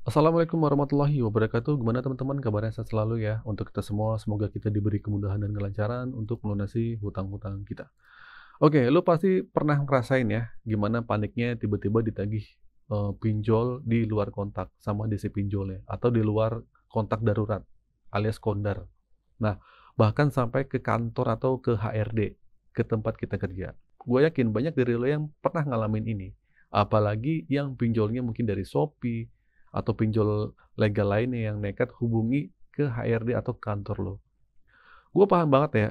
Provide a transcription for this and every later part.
Assalamualaikum warahmatullahi wabarakatuh. Gimana teman-teman kabarnya sehat selalu ya. Untuk kita semua, semoga kita diberi kemudahan dan kelancaran untuk melunasi hutang-hutang kita. Oke, lu pasti pernah ngerasain ya, gimana paniknya tiba-tiba ditagih pinjol di luar kontak sama DC pinjolnya, atau di luar kontak darurat alias kondar. Nah, bahkan sampai ke kantor atau ke HRD, ke tempat kita kerja. Gue yakin banyak dari lo yang pernah ngalamin ini. Apalagi yang pinjolnya mungkin dari Shopee, atau pinjol legal lainnya yang nekat hubungi ke HRD atau kantor lo. Gue paham banget ya,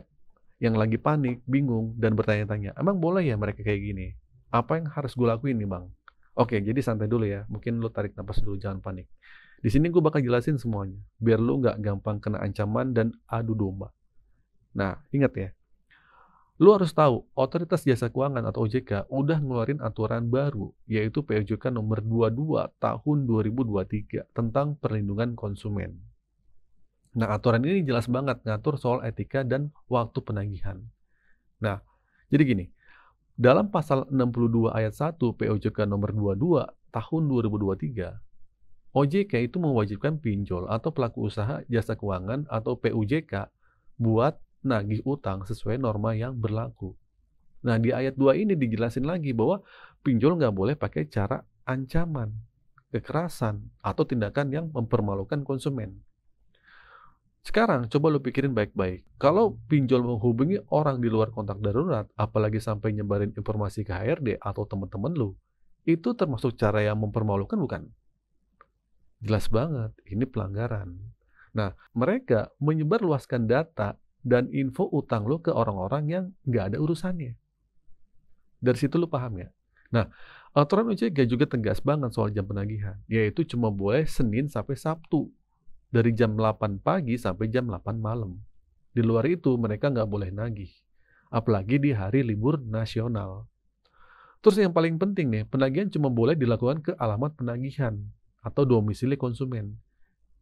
yang lagi panik, bingung, dan bertanya-tanya, emang boleh ya mereka kayak gini? Apa yang harus gue lakuin nih bang? Oke, jadi santai dulu ya. Mungkin lo tarik napas dulu, jangan panik. Di sini gue bakal jelasin semuanya, biar lo nggak gampang kena ancaman dan adu domba. Nah, ingat ya, lu harus tahu, Otoritas Jasa Keuangan atau OJK udah ngeluarin aturan baru, yaitu POJK nomor 22 tahun 2023 tentang perlindungan konsumen. Nah, aturan ini jelas banget ngatur soal etika dan waktu penagihan. Nah, jadi gini, dalam pasal 62 ayat 1 POJK nomor 22 tahun 2023, OJK itu mewajibkan pinjol atau pelaku usaha jasa keuangan atau PUJK buat nagih utang sesuai norma yang berlaku. Nah, di ayat 2 ini dijelasin lagi bahwa pinjol nggak boleh pakai cara ancaman, kekerasan, atau tindakan yang mempermalukan konsumen. Sekarang, coba lu pikirin baik-baik. Kalau pinjol menghubungi orang di luar kontak darurat, apalagi sampai nyebarin informasi ke HRD atau teman-teman lu, itu termasuk cara yang mempermalukan bukan? Jelas banget, ini pelanggaran. Nah, mereka menyebarluaskan data dan info utang lu ke orang-orang yang nggak ada urusannya. Dari situ lu paham ya? Nah, aturan OJK juga tegas banget soal jam penagihan, yaitu cuma boleh Senin sampai Sabtu, dari jam 8 pagi sampai jam 8 malam. Di luar itu, mereka nggak boleh nagih. Apalagi di hari libur nasional. Terus yang paling penting nih, penagihan cuma boleh dilakukan ke alamat penagihan atau domisili konsumen.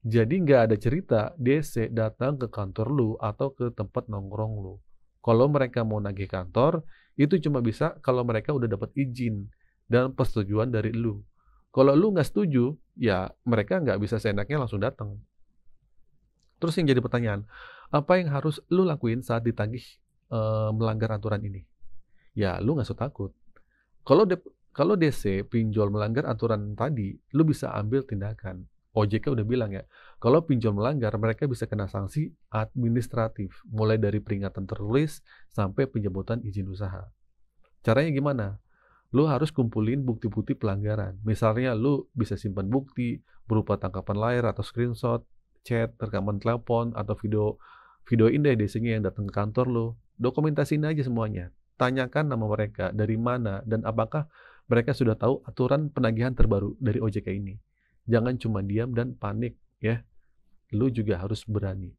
Jadi nggak ada cerita DC datang ke kantor lu atau ke tempat nongkrong lu. Kalau mereka mau nagih kantor, itu cuma bisa kalau mereka udah dapat izin dan persetujuan dari lu. Kalau lu nggak setuju, ya mereka nggak bisa seenaknya langsung datang. Terus yang jadi pertanyaan, apa yang harus lu lakuin saat ditagih melanggar aturan ini? Ya, lu nggak usah takut. Kalau kalau DC pinjol melanggar aturan tadi, lu bisa ambil tindakan. OJK udah bilang ya, kalau pinjol melanggar, mereka bisa kena sanksi administratif, mulai dari peringatan tertulis sampai penjemputan izin usaha. Caranya gimana? Lu harus kumpulin bukti-bukti pelanggaran. Misalnya lu bisa simpan bukti berupa tangkapan layar atau screenshot, chat, rekaman telepon, atau videoin deh DC-nya yang datang ke kantor lu. Dokumentasiin aja semuanya. Tanyakan nama mereka, dari mana, dan apakah mereka sudah tahu aturan penagihan terbaru dari OJK ini. Jangan cuma diam dan panik ya. Lu juga harus berani.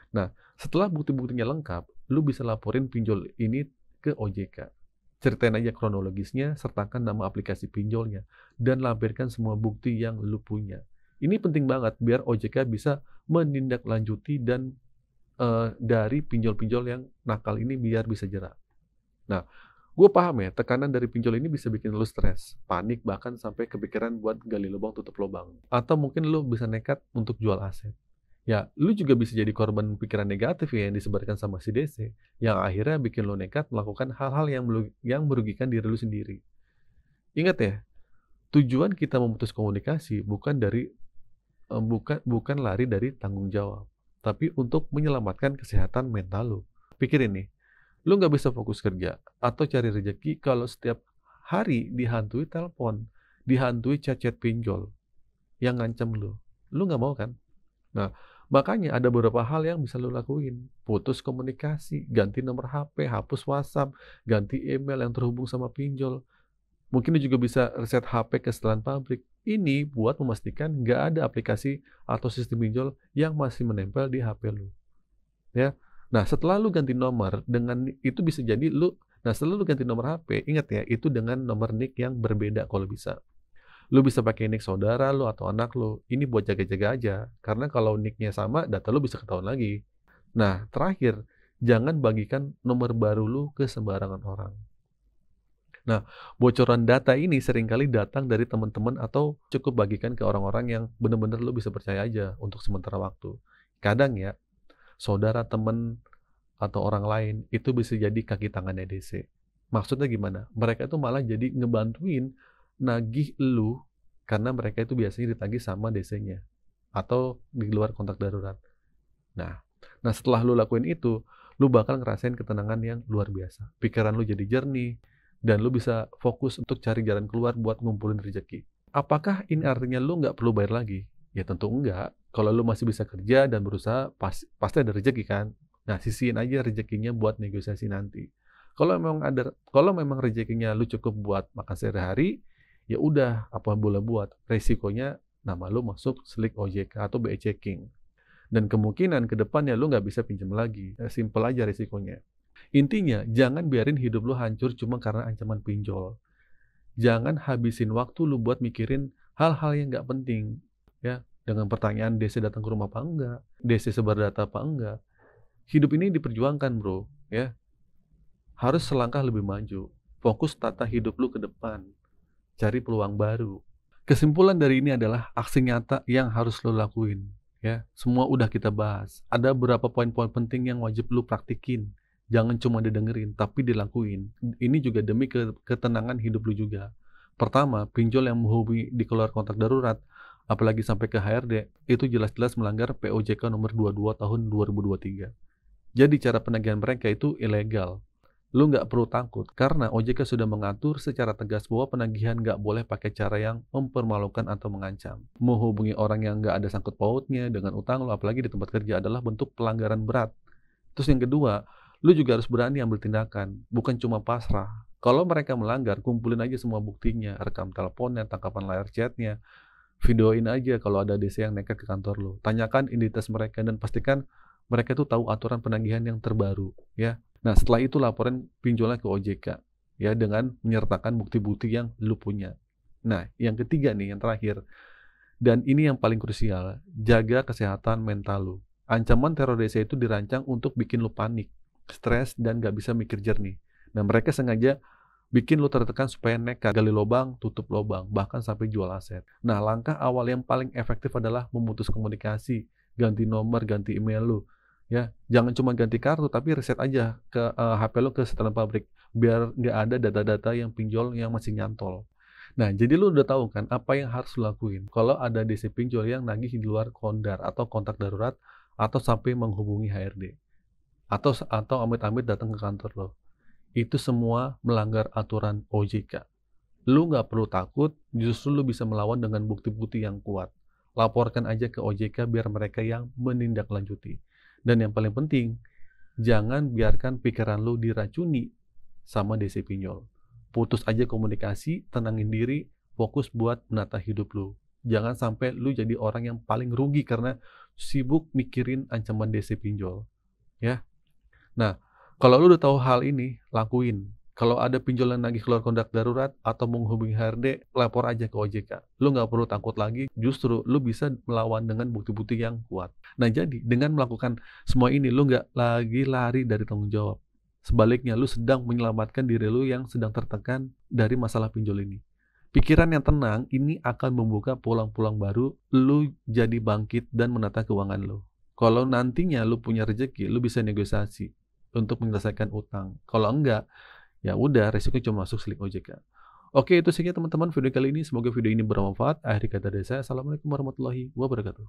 Nah, setelah bukti-buktinya lengkap, lu bisa laporin pinjol ini ke OJK. Ceritain aja kronologisnya, sertakan nama aplikasi pinjolnya, dan lampirkan semua bukti yang lu punya. Ini penting banget biar OJK bisa menindaklanjuti dan dari pinjol-pinjol yang nakal ini biar bisa jerak. Nah, gue paham ya, tekanan dari pinjol ini bisa bikin lu stres, panik, bahkan sampai kepikiran buat gali lubang tutup lubang. Atau mungkin lu bisa nekat untuk jual aset. Ya, lu juga bisa jadi korban pikiran negatif ya yang disebarkan sama si DC, yang akhirnya bikin lu nekat melakukan hal-hal yang merugikan diri lu sendiri. Ingat ya, tujuan kita memutus komunikasi bukan lari dari tanggung jawab, tapi untuk menyelamatkan kesehatan mental lu. Pikirin nih, lu nggak bisa fokus kerja atau cari rezeki kalau setiap hari dihantui telepon, dihantui chat-chat pinjol yang ngancam lu. Lu nggak mau kan? Nah, makanya ada beberapa hal yang bisa lu lakuin. Putus komunikasi, ganti nomor HP, hapus WhatsApp, ganti email yang terhubung sama pinjol. Mungkin lu juga bisa reset HP ke setelan pabrik. Ini buat memastikan nggak ada aplikasi atau sistem pinjol yang masih menempel di HP lu. Ya. Nah, setelah lu ganti nomor dengan itu bisa jadi setelah lu ganti nomor HP, ingat ya, itu dengan nomor NIK yang berbeda kalau bisa. Lu bisa pakai NIK saudara lu atau anak lu. Ini buat jaga-jaga aja. Karena kalau NIK-nya sama, data lu bisa ketahuan lagi. Nah, terakhir, jangan bagikan nomor baru lu ke sembarangan orang. Nah, bocoran data ini seringkali datang dari teman-teman atau cukup bagikan ke orang-orang yang benar-benar lu bisa percaya aja untuk sementara waktu. Kadang ya, saudara, temen, atau orang lain itu bisa jadi kaki tangannya DC. Maksudnya gimana? Mereka itu malah jadi ngebantuin nagih lu karena mereka itu biasanya ditagih sama DC-nya atau di luar kontak darurat. Nah, setelah lu lakuin itu, lu bakal ngerasain ketenangan yang luar biasa. Pikiran lu jadi jernih dan lu bisa fokus untuk cari jalan keluar buat ngumpulin rezeki. Apakah ini artinya lu nggak perlu bayar lagi? Ya tentu enggak. Kalau lu masih bisa kerja dan berusaha, pasti ada rezeki kan? Nah, sisihin aja rezekinya buat negosiasi nanti. Kalau memang rezekinya lu cukup buat makan sehari-hari, ya udah apa boleh buat. Resikonya nama lu masuk slik OJK atau BE checking. Dan kemungkinan ke depannya lu nggak bisa pinjam lagi. Simple aja risikonya. Intinya, jangan biarin hidup lu hancur cuma karena ancaman pinjol. Jangan habisin waktu lu buat mikirin hal-hal yang nggak penting. Ya, dengan pertanyaan DC datang ke rumah apa enggak, DC sebar data apa enggak. Hidup ini diperjuangkan, bro. Ya, harus selangkah lebih maju. Fokus tata hidup lu ke depan. Cari peluang baru. Kesimpulan dari ini adalah aksi nyata yang harus lo lakuin. Ya, semua udah kita bahas. Ada beberapa poin-poin penting yang wajib lu praktikin. Jangan cuma didengerin, tapi dilakuin. Ini juga demi ketenangan hidup lu juga. Pertama, pinjol yang menghubungi di keluar kontak darurat, apalagi sampai ke HRD, itu jelas-jelas melanggar POJK nomor 22 tahun 2023. Jadi cara penagihan mereka itu ilegal. Lu nggak perlu takut, karena OJK sudah mengatur secara tegas bahwa penagihan nggak boleh pakai cara yang mempermalukan atau mengancam. Menghubungi orang yang nggak ada sangkut pautnya dengan utang lu, apalagi di tempat kerja, adalah bentuk pelanggaran berat. Terus yang kedua, lu juga harus berani ambil tindakan, bukan cuma pasrah. Kalau mereka melanggar, kumpulin aja semua buktinya, rekam teleponnya, tangkapan layar chatnya, videoin aja kalau ada DC yang nekat ke kantor lu. Tanyakan identitas mereka dan pastikan mereka itu tahu aturan penagihan yang terbaru, ya. Nah, setelah itu laporan pinjolnya ke OJK, ya, dengan menyertakan bukti-bukti yang lu punya. Nah, yang ketiga nih, yang terakhir, dan ini yang paling krusial, jaga kesehatan mental lu. Ancaman teror DC itu dirancang untuk bikin lu panik, stres, dan gak bisa mikir jernih. Nah, mereka sengaja bikin lu tertekan supaya nekat, gali lubang, tutup lubang, bahkan sampai jual aset. Nah, langkah awal yang paling efektif adalah memutus komunikasi, ganti nomor, ganti email lu. Ya, jangan cuma ganti kartu, tapi reset aja ke HP lu ke setelan pabrik, biar nggak ada data-data yang pinjol yang masih nyantol. Nah, jadi lu udah tahu kan apa yang harus lu lakuin kalau ada DC pinjol yang nagih di luar kondar atau kontak darurat atau sampai menghubungi HRD atau amit-amit datang ke kantor lo. Itu semua melanggar aturan OJK. Lu nggak perlu takut, justru lu bisa melawan dengan bukti-bukti yang kuat. Laporkan aja ke OJK biar mereka yang menindaklanjuti. Dan yang paling penting, jangan biarkan pikiran lu diracuni sama DC pinjol. Putus aja komunikasi, tenangin diri, fokus buat menata hidup lu. Jangan sampai lu jadi orang yang paling rugi karena sibuk mikirin ancaman DC pinjol. Ya. Nah, kalau lu udah tahu hal ini, lakuin. Kalau ada pinjol yang nagih keluar kontak darurat atau menghubungi HRD, lapor aja ke OJK. Lu nggak perlu takut lagi, justru lu bisa melawan dengan bukti-bukti yang kuat. Nah, jadi dengan melakukan semua ini, lu nggak lagi lari dari tanggung jawab. Sebaliknya, lu sedang menyelamatkan diri lu yang sedang tertekan dari masalah pinjol ini. Pikiran yang tenang ini akan membuka peluang-peluang baru, lu jadi bangkit dan menata keuangan lu. Kalau nantinya lu punya rezeki, lu bisa negosiasi untuk menyelesaikan utang. Kalau enggak, ya udah, resiko cuma masuk slik OJK. Oke, itu saja teman-teman video kali ini. Semoga video ini bermanfaat. Akhir kata dari saya, assalamualaikum warahmatullahi wabarakatuh.